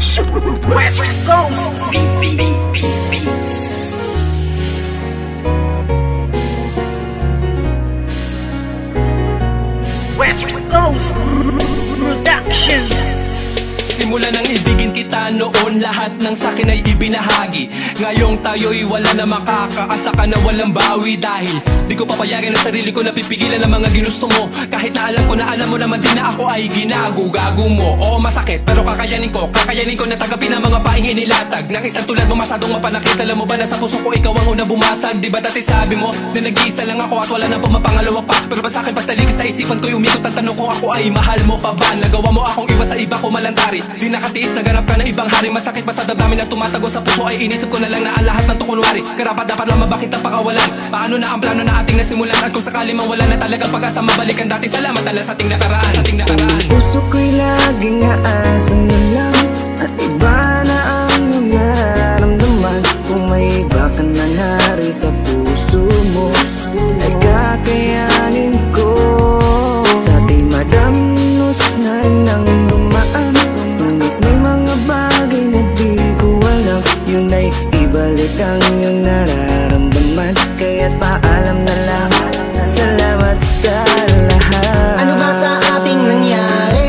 West Coast Beats. West Coast Productions. Simula nang ibigin kita noon, lahat ng sakin ay ibinahagi. Ngayong tayo'y wala na makakaasa ka na walang bawi. Dahil di ko papayagan ang sarili ko na pipigilan ang mga ginusto mo. Kahit na alam ko na alam mo naman din na ako ay ginago-gago mo. Oo, masakit pero kakayanin ko na tagapin ang mga paing inilatag ng isang tulad mo masyadong mapanakit. Alam mo ba na sa puso ko ikaw ang una bumasag? Di ba dati sabi mo na nag-iisa lang ako at wala nang pumapangalawa pa? Pero ba't sa'kin pagtalikis sa isipan ko'y umikot ang tanong ko, ako ay mahal mo pa ba? Nagawa mo akong iwas sa iba ko malantari. Di nakatiis, naganap ka ng ibang hari. Masakit ba sa damdamin na tumatago sa puso ay inisip ko na lang na ang lahat ng tukunwari. Karapat dapat lang mabakit ang pakawalan. Paano na ang plano na ating nasimulan? At kung sakali mang wala na talaga pag-asa mabalikan dati, salamat ala sa ating nakaraan. Puso ko'y laging aasan na lang at iba na ang nararamdaman. Kung may iba ka na nari sa puso mo ay kakayanin ko. Sa di madamnos na nang dumaan, ngunit may mga bagay na di ko alam. Yun ay ibalik ang iyong nararamdaman. Kaya't paalam na lang, salamat sa lahat. Ano ba sa ating nangyari?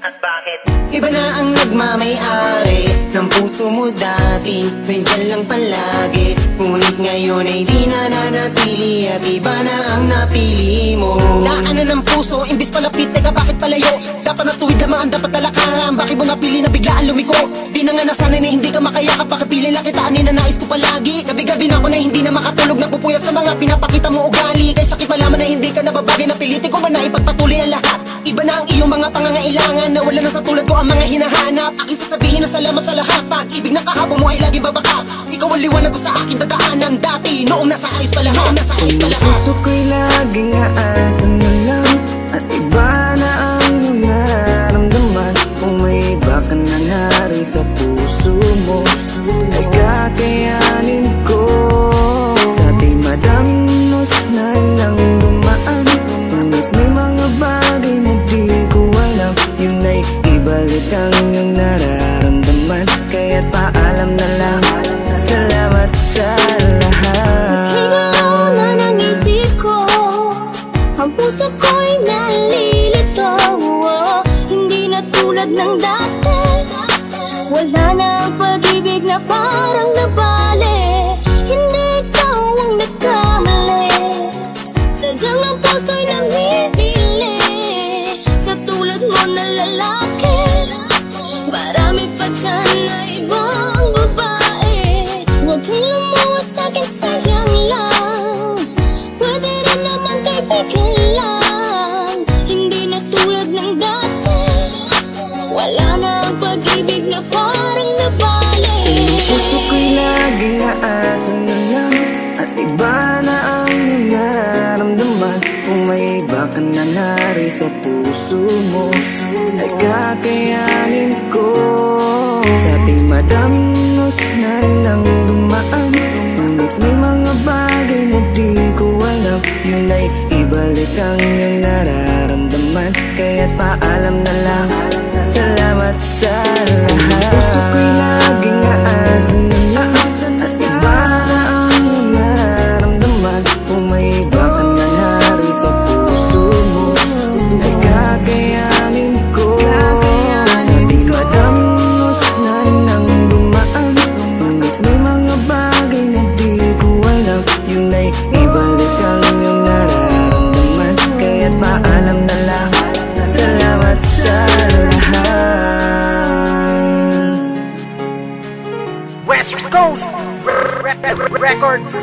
At bakit? Iba na ang nagmamay-ari ng puso mo dati, nandyan lang palagi. Ngunit ngayon ay di na nanatili at iba na ang napili mo. Daanan ng puso, imbis palapit, teka bakit palayo? Dapat natuwid lamang ang dapat talakaran. Bakit mo napili na biglaan lumiko? Di na nga nasanay na hindi ka makayakap. Bakit pili lang kita, na nais ko palagi? Gabi-gabi na ako na hindi na makatulog, napupuyat sa mga pinapakita mo ugali. Kaya sakit malaman na hindi ka nababagay, napilitin ko ba na ipagpatuloy ang lahat? Iba na ang iyong mga pangangailangan, na wala na sa tulad ko ang mga hinahanap. Aking sasabihin na salamat sa lahat. Pag-ibig na kahapon mo ay laging babaka. Ikaw ang liwanag ko sa aking dadaanan dati, noong nasa ayos pa lahat. Puso ko'y laging aasan na lang at iba na ang nararamdaman. Kung may iba ka na nari sa puso mo ay kakayanin ko. Sa di madamnos na nang dumaan, ngunit may mga bagay na di ko alam. Yun ay ibalik ang iyong nararamdaman. Kaya't paalam na lang, salamat sa lahat. Higalaw na ng isip ko, ang puso ko'y nalilito. Hindi na tulad ng dati, wala na ang pag-ibig na parang nabali. Hindi ikaw ang nagkamali, sadyang ang puso'y namimili sa tulad mo na lalaki. Marami pa dyan na ibang babae, huwag kang lumuwas sa'kin, sayang lang. Pwede rin naman kaibigan lang, hindi na tulad ng dati, wala na ang pag-ibig na parang nabali. Puso ko'y laging aasan na lang at iba na ang nararamdaman. Kung may iba ka na nari sa puso mo ay kakayanin ko. Sa di madamnos na nang dumaan, ngunit may mga bagay na di ko alam. Yun ay ibalik ang iyong nararamdaman. Kaya't paalam na lang, salamat sa lahat. Puso ko'y laging aasan na lang at iba na ang nararamdaman. Kung may iba ka na nari sa puso mo ay kakayanin ko. Sa di madamnos na nang dumaan, ngunit may mga bagay na di ko alam. Yun ay ibalik ang iyong nararamdaman. Kaya't paalam na lang, salamat sa lahat. West Coast Records.